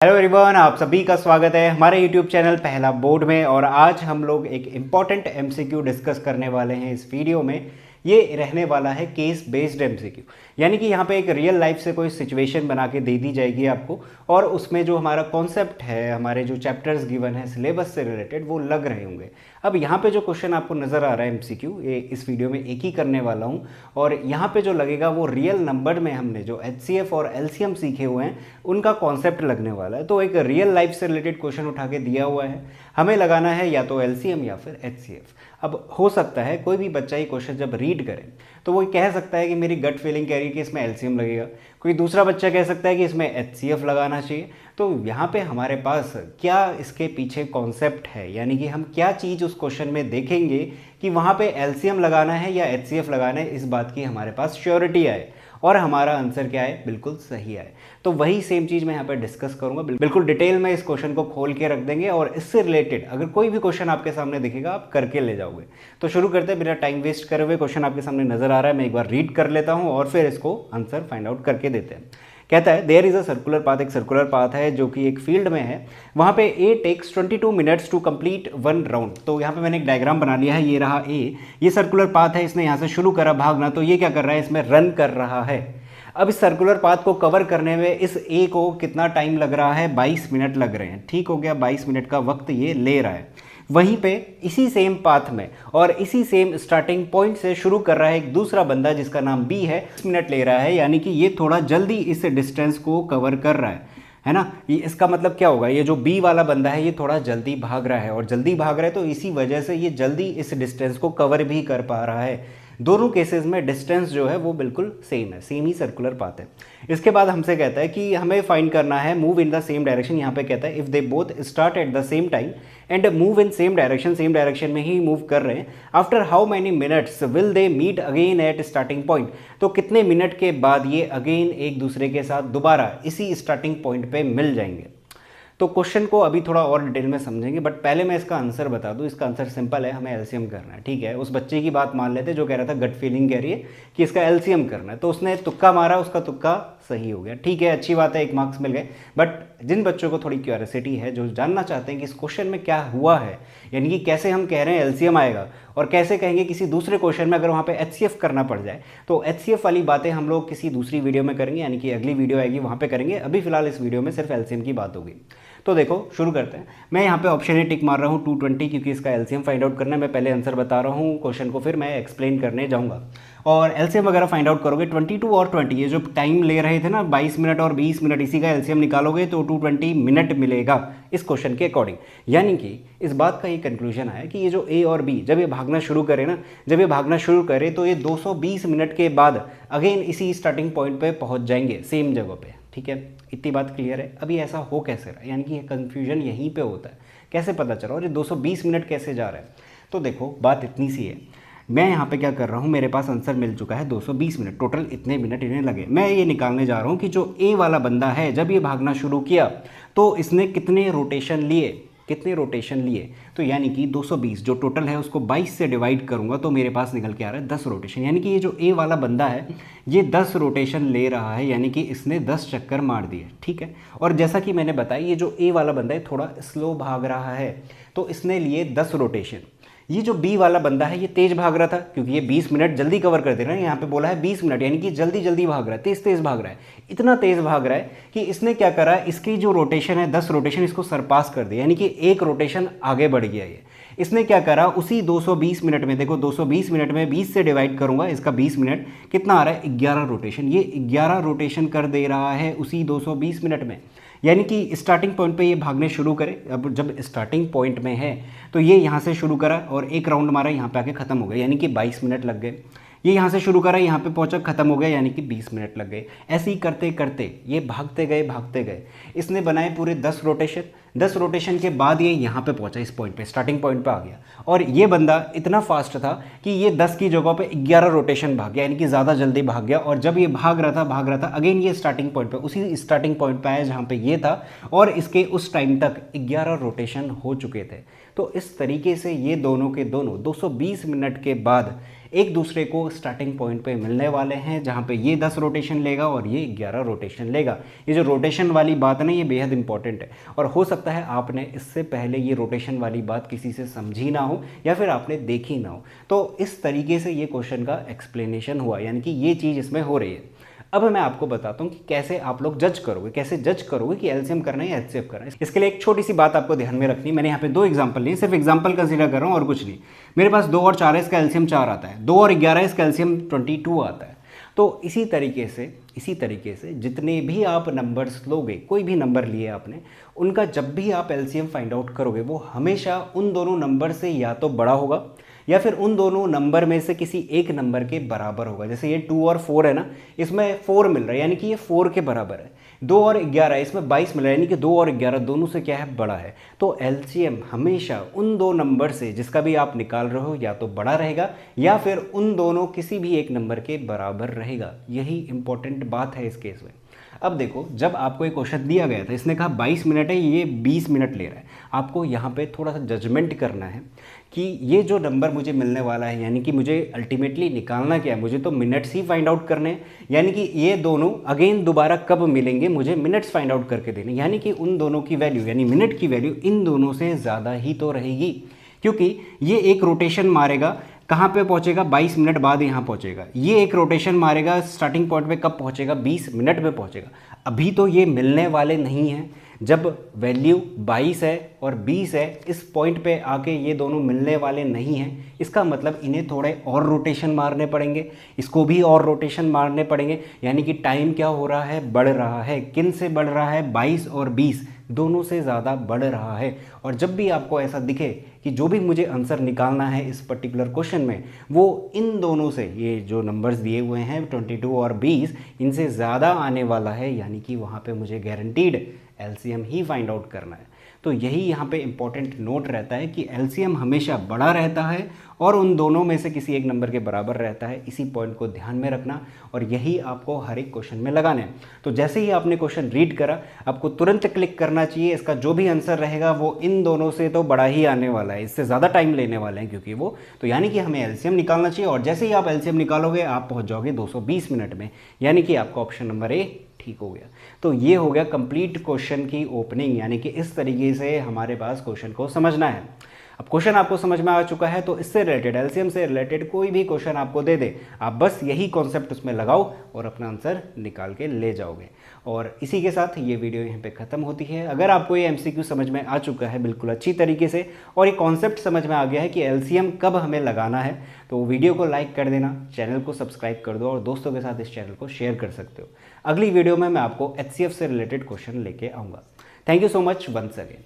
Hello everyone, आप सभी का स्वागत है हमारे यूट्यूब चैनल पहला बोर्ड में। और आज हम लोग एक इम्पॉर्टेंट एमसीक्यू डिस्कस करने वाले हैं इस वीडियो में। ये रहने वाला है केस बेस्ड एमसीक्यू, यानी कि यहाँ पे एक रियल लाइफ से कोई सिचुएशन बना के दे दी जाएगी आपको, और उसमें जो हमारा कॉन्सेप्ट है, हमारे जो चैप्टर्स गिवन है सिलेबस से रिलेटेड, वो लग रहे होंगे। अब यहाँ पे जो क्वेश्चन आपको नज़र आ रहा है एमसीक्यू, ये इस वीडियो में एक ही करने वाला हूँ, और यहाँ पे जो लगेगा वो रियल नंबर में हमने जो एचसीएफ और एलसीएम सीखे हुए हैं उनका कॉन्सेप्ट लगने वाला है। तो एक रियल लाइफ से रिलेटेड क्वेश्चन उठा के दिया हुआ है, हमें लगाना है या तो एलसीएम या फिर एचसीएफ। अब हो सकता है कोई भी बच्चा ये क्वेश्चन जब रीड करे तो वो कह सकता है कि मेरी गट फीलिंग कह रही है कि इसमें एलसीएम लगेगा, कोई दूसरा बच्चा कह सकता है कि इसमें एचसीएफ लगाना चाहिए। तो यहाँ पे हमारे पास क्या इसके पीछे कॉन्सेप्ट है, यानी कि हम क्या चीज़ उस क्वेश्चन में देखेंगे कि वहाँ पे एलसीएम लगाना है या एचसीएफ लगाना है, इस बात की हमारे पास श्योरिटी आए और हमारा आंसर क्या है, बिल्कुल सही आए। तो वही सेम चीज़ मैं यहाँ पे डिस्कस करूँगा, बिल्कुल डिटेल में इस क्वेश्चन को खोल के रख देंगे, और इससे रिलेटेड अगर कोई भी क्वेश्चन आपके सामने दिखेगा आप करके ले जाओगे। तो शुरू करते हैं बिना टाइम वेस्ट करे हुए। क्वेश्चन आपके सामने नजर आ रहा है, मैं एक बार रीड कर लेता हूँ और फिर इसको आंसर फाइंड आउट करके देते हैं। कहता है there is a circular path, एक सर्कुलर पाथ है जो कि एक फील्ड में है, वहाँ पे A takes 22 minutes to complete one round. तो यहाँ पे मैंने एक डायग्राम बना लिया है, ये रहा ए, ये सर्कुलर पाथ है, इसने यहाँ से शुरू करा भागना, तो ये क्या कर रहा है, इसमें रन कर रहा है। अब इस सर्कुलर पाथ को कवर करने में इस ए को कितना टाइम लग रहा है, 22 मिनट लग रहे हैं। ठीक हो गया, 22 मिनट का वक्त ये ले रहा है। वहीं पे इसी सेम पाथ में और इसी सेम स्टार्टिंग पॉइंट से शुरू कर रहा है एक दूसरा बंदा जिसका नाम बी है, 10 मिनट ले रहा है, यानी कि ये थोड़ा जल्दी इस डिस्टेंस को कवर कर रहा है ना। ये इसका मतलब क्या होगा, ये जो बी वाला बंदा है ये थोड़ा जल्दी भाग रहा है, और जल्दी भाग रहा है तो इसी वजह से ये जल्दी इस डिस्टेंस को कवर भी कर पा रहा है। दोनों केसेस में डिस्टेंस जो है वो बिल्कुल सेम है, सेम ही सर्कुलर पाथ है। इसके बाद हमसे कहता है कि हमें फाइंड करना है move in the same direction. यहाँ पे कहता है if they both start at the same time and move in same direction में ही मूव कर रहे हैं, after how many minutes will they meet again at starting point. तो कितने मिनट के बाद ये अगेन एक दूसरे के साथ दोबारा इसी स्टार्टिंग पॉइंट पे मिल जाएंगे। तो क्वेश्चन को अभी थोड़ा और डिटेल में समझेंगे, बट पहले मैं इसका आंसर बता दूं। इसका आंसर सिंपल है, हमें एलसीएम करना है। ठीक है, उस बच्चे की बात मान लेते जो कह रहा था, गट फीलिंग कह रही है कि इसका एलसीएम करना है, तो उसने तुक्का मारा, उसका तुक्का सही हो गया। ठीक है, अच्छी बात है, 1 मार्क्स मिल गए। बट जिन बच्चों को थोड़ी क्यूरियोसिटी है, जो जानना चाहते हैं कि इस क्वेश्चन में क्या हुआ है, यानी कि कैसे हम कह रहे हैं एलसीएम आएगा और कैसे कहेंगे किसी दूसरे क्वेश्चन में अगर वहाँ पे एचसीएफ करना पड़ जाए, तो एचसीएफ वाली बातें हम लोग किसी दूसरी वीडियो में करेंगे, यानी कि अगली वीडियो आएगी वहाँ पे करेंगे। अभी फिलहाल इस वीडियो में सिर्फ एलसीएम की बात होगी। तो देखो शुरू करते हैं। मैं यहाँ पे ऑप्शन ए टिक मार रहा हूँ 220, क्योंकि इसका एलसीएम फाइंड आउट करना है। मैं पहले आंसर बता रहा हूँ क्वेश्चन को, फिर मैं एक्सप्लेन करने जाऊँगा। और एलसीएम वगैरह फाइंड आउट करोगे 22 और 20, ये जो टाइम ले रहे थे ना 22 मिनट और 20 मिनट, इसी का एलसीएम निकालोगे तो 220 मिनट मिलेगा इस क्वेश्चन के अकॉर्डिंग। यानी कि इस बात का ये कंक्लूजन आया कि ये जो ए और बी जब ये भागना शुरू करे ना, जब ये भागना शुरू करे तो ये 220 मिनट के बाद अगेन इसी स्टार्टिंग पॉइंट पे पहुंच जाएंगे, सेम जगह पे। ठीक है, इतनी बात क्लियर है। अभी ऐसा हो कैसे रहा है, यानी कि ये कन्फ्यूजन यहीं पे होता है, कैसे पता चला और ये 220 मिनट कैसे जा रहा है। तो देखो बात इतनी सी है, मैं यहाँ पे क्या कर रहा हूँ, मेरे पास आंसर मिल चुका है 220 मिनट, टोटल इतने मिनट इन्हें लगे। मैं ये निकालने जा रहा हूँ कि जो ए वाला बंदा है जब ये भागना शुरू किया तो इसने कितने रोटेशन लिए, कितने रोटेशन लिए। तो यानी कि 220 जो टोटल है उसको 22 से डिवाइड करूंगा तो मेरे पास निकल के आ रहा है 10 रोटेशन। यानी कि ये जो ए वाला बंदा है ये 10 रोटेशन ले रहा है, यानी कि इसने 10 चक्कर मार दिए। ठीक है, और जैसा कि मैंने बताया ये जो ए वाला बंदा है थोड़ा स्लो भाग रहा है, तो इसने लिए 10 रोटेशन। ये जो बी वाला बंदा है ये तेज भाग रहा था, क्योंकि ये 20 मिनट जल्दी कवर कर दे रहा है। यहाँ पे बोला है 20 मिनट, यानी कि जल्दी जल्दी भाग रहा है, तेज तेज भाग रहा है। इतना तेज भाग रहा है कि इसने क्या करा, इसकी जो रोटेशन है 10 रोटेशन इसको सरपास कर दिया, यानी कि एक रोटेशन आगे बढ़ गया। ये इसने क्या करा, उसी 220 मिनट में, देखो 220 मिनट में 20 से डिवाइड करूंगा, इसका 20 मिनट कितना आ रहा है, 11 रोटेशन। ये 11 रोटेशन कर दे रहा है उसी 220 मिनट में। यानी कि स्टार्टिंग पॉइंट पे ये भागने शुरू करे। अब जब स्टार्टिंग पॉइंट में है तो ये यहाँ से शुरू करा और एक राउंड मारा, यहाँ पे आके खत्म हो गया, यानी कि 22 मिनट लग गए। ये यहाँ से शुरू करा, यहाँ पे पहुँचा, खत्म हो गया, यानी कि 20 मिनट लग गए। ऐसे ही करते करते ये भागते गए भागते गए। इसने बनाए पूरे 10 रोटेशन, 10 रोटेशन के बाद ये यहाँ पे पहुंचा, इस पॉइंट पे, स्टार्टिंग पॉइंट पे आ गया। और ये बंदा इतना फास्ट था कि ये 10 की जगह पे 11 रोटेशन भाग गया, यानी कि ज़्यादा जल्दी भाग गया। और जब ये भाग रहा था अगेन ये स्टार्टिंग पॉइंट पे, उसी स्टार्टिंग पॉइंट पे आया जहाँ पे ये था, और इसके उस टाइम तक 11 रोटेशन हो चुके थे। तो इस तरीके से ये दोनों के दोनों 220 मिनट के बाद एक दूसरे को स्टार्टिंग पॉइंट पे मिलने वाले हैं, जहाँ पे ये 10 रोटेशन लेगा और ये 11 रोटेशन लेगा। ये जो रोटेशन वाली बात है ना, ये बेहद इंपॉर्टेंट है। और हो सकता है आपने इससे पहले ये रोटेशन वाली बात किसी से समझी ना हो या फिर आपने देखी ना हो। तो इस तरीके से ये क्वेश्चन का एक्सप्लेनेशन हुआ, यानी कि ये चीज़ इसमें हो रही है। अब मैं आपको बताता हूँ कि कैसे आप लोग जज करोगे, कैसे जज करोगे कि एलसीएम करना है या एचसीएफ करना है। इसके लिए एक छोटी सी बात आपको ध्यान में रखनी है। मैंने यहाँ पे 2 एग्जांपल लिए, सिर्फ एग्जांपल कंसीडर कर रहा हूँ और कुछ नहीं। मेरे पास 2 और 4 है, इसका एलसीएम 4 आता है। 2 और 11 है, इसका एलसीएम 22 आता है। तो इसी तरीके से जितने भी आप नंबर्स लोगे, कोई भी नंबर लिए आपने, उनका जब भी आप एलसीएम फाइंड आउट करोगे वो हमेशा उन दोनों नंबर से या तो बड़ा होगा या फिर उन दोनों नंबर में से किसी एक नंबर के बराबर होगा। जैसे ये 2 और 4 है ना, इसमें 4 मिल रहा है, यानी कि ये 4 के बराबर है। 2 और 11 है, इसमें 22 मिल रहा है, यानी कि 2 और 11 दोनों से क्या है, बड़ा है। तो एलसीएम हमेशा उन 2 नंबर से जिसका भी आप निकाल रहे हो या तो बड़ा रहेगा या फिर उन दोनों किसी भी एक नंबर के बराबर रहेगा। यही इंपॉर्टेंट बात है इस केस में। अब देखो, जब आपको एक क्वेश्चन दिया गया था, इसने कहा 22 मिनट है, ये 20 मिनट ले रहा है। आपको यहाँ पे थोड़ा सा जजमेंट करना है कि ये जो नंबर मुझे मिलने वाला है, यानी कि मुझे अल्टीमेटली निकालना क्या है, मुझे तो मिनट्स ही फाइंड आउट करने हैं। यानी कि ये दोनों अगेन दोबारा कब मिलेंगे, मुझे मिनट्स फाइंड आउट करके देने, यानी कि उन दोनों की वैल्यू, यानी मिनट की वैल्यू इन दोनों से ज़्यादा ही तो रहेगी। क्योंकि ये एक रोटेशन मारेगा, कहाँ पे पहुंचेगा, 22 मिनट बाद यहाँ पहुंचेगा। ये एक रोटेशन मारेगा, स्टार्टिंग पॉइंट पे कब पहुंचेगा, 20 मिनट में पहुंचेगा। अभी तो ये मिलने वाले नहीं हैं। जब वैल्यू 22 है और 20 है, इस पॉइंट पे आके ये दोनों मिलने वाले नहीं हैं। इसका मतलब इन्हें थोड़े और रोटेशन मारने पड़ेंगे, इसको भी और रोटेशन मारने पड़ेंगे। यानी कि टाइम क्या हो रहा है, बढ़ रहा है। किन से बढ़ रहा है, 22 और 20 दोनों से ज़्यादा बढ़ रहा है। और जब भी आपको ऐसा दिखे कि जो भी मुझे आंसर निकालना है इस पर्टिकुलर क्वेश्चन में, वो इन दोनों से, ये जो नंबर्स दिए हुए हैं 22 और 20, इनसे ज़्यादा आने वाला है, यानी कि वहाँ पे मुझे गारंटीड एलसीएम ही फाइंड आउट करना है। तो यही यहाँ पे इंपॉर्टेंट नोट रहता है कि एलसीएम हमेशा बड़ा रहता है और उन दोनों में से किसी एक नंबर के बराबर रहता है। इसी पॉइंट को ध्यान में रखना और यही आपको हर एक क्वेश्चन में लगाना है। तो जैसे ही आपने क्वेश्चन रीड करा, आपको तुरंत क्लिक करना चाहिए। इसका जो भी आंसर रहेगा वो इन दोनों से तो बड़ा ही आने वाला है, इससे ज़्यादा टाइम लेने वाले हैं क्योंकि वो, तो यानी कि हमें एलसीएम निकालना चाहिए। और जैसे ही आप एलसीएम निकालोगे आप पहुँच जाओगे 220 मिनट में, यानी कि आपका ऑप्शन नंबर ए ठीक हो गया। तो ये हो गया कंप्लीट क्वेश्चन की ओपनिंग, यानी कि इस तरीके से हमारे पास क्वेश्चन को समझना है। अब क्वेश्चन आपको समझ में आ चुका है, तो इससे रिलेटेड, एलसीएम से रिलेटेड कोई भी क्वेश्चन आपको दे दे, आप बस यही कॉन्सेप्ट उसमें लगाओ और अपना आंसर निकाल के ले जाओगे। और इसी के साथ ये वीडियो यहाँ पे ख़त्म होती है। अगर आपको ये एमसीक्यू समझ में आ चुका है बिल्कुल अच्छी तरीके से और ये कॉन्सेप्ट समझ में आ गया है कि एलसीएम कब हमें लगाना है, तो वीडियो को लाइक कर देना, चैनल को सब्सक्राइब कर दो और दोस्तों के साथ इस चैनल को शेयर कर सकते हो। अगली वीडियो में मैं आपको एचसीएफ से रिलेटेड क्वेश्चन लेके आऊँगा। Thank you so much once again.